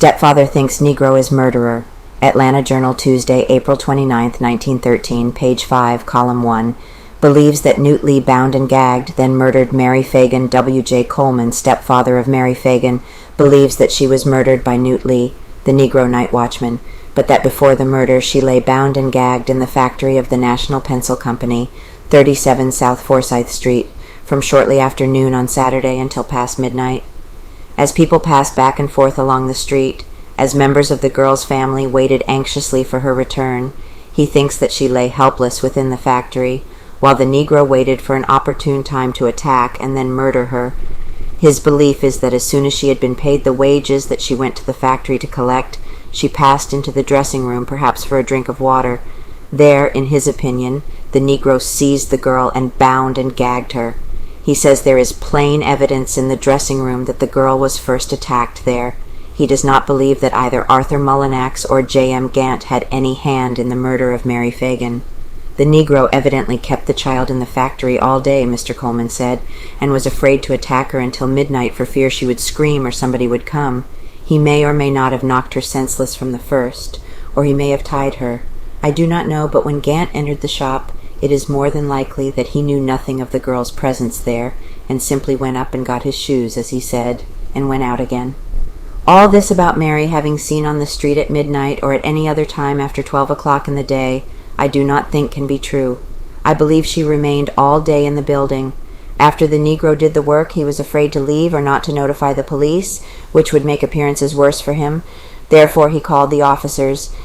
Stepfather thinks Negro is murderer. Atlanta Journal, Tuesday, April 29, 1913, page 5, column 1. Believes that Newt Lee bound and gagged, then murdered Mary Phagan. W.J. Coleman, stepfather of Mary Phagan, believes that she was murdered by Newt Lee, the Negro night watchman, but that before the murder she lay bound and gagged in the factory of the National Pencil Company, 37 South Forsyth Street, from shortly after noon on Saturday until past midnight. As people passed back and forth along the street, as members of the girl's family waited anxiously for her return, he thinks that she lay helpless within the factory, while the Negro waited for an opportune time to attack and then murder her. His belief is that as soon as she had been paid the wages that she went to the factory to collect, she passed into the dressing room, perhaps for a drink of water. There, in his opinion, the Negro seized the girl and bound and gagged her. He says there is plain evidence in the dressing room that the girl was first attacked there. He does not believe that either Arthur Mullinax or J.M. Gant had any hand in the murder of Mary Phagan. The Negro evidently kept the child in the factory all day, Mr. Coleman said, and was afraid to attack her until midnight for fear she would scream or somebody would come. He may or may not have knocked her senseless from the first, or he may have tied her. I do not know, but when Gant entered the shop, it is more than likely that he knew nothing of the girl's presence there, and simply went up and got his shoes, as he said, and went out again. All this about Mary having seen on the street at midnight or at any other time after 12 o'clock in the day, I do not think can be true. I believe she remained all day in the building. After the Negro did the work, he was afraid to leave or not to notify the police, which would make appearances worse for him. Therefore he called the officers.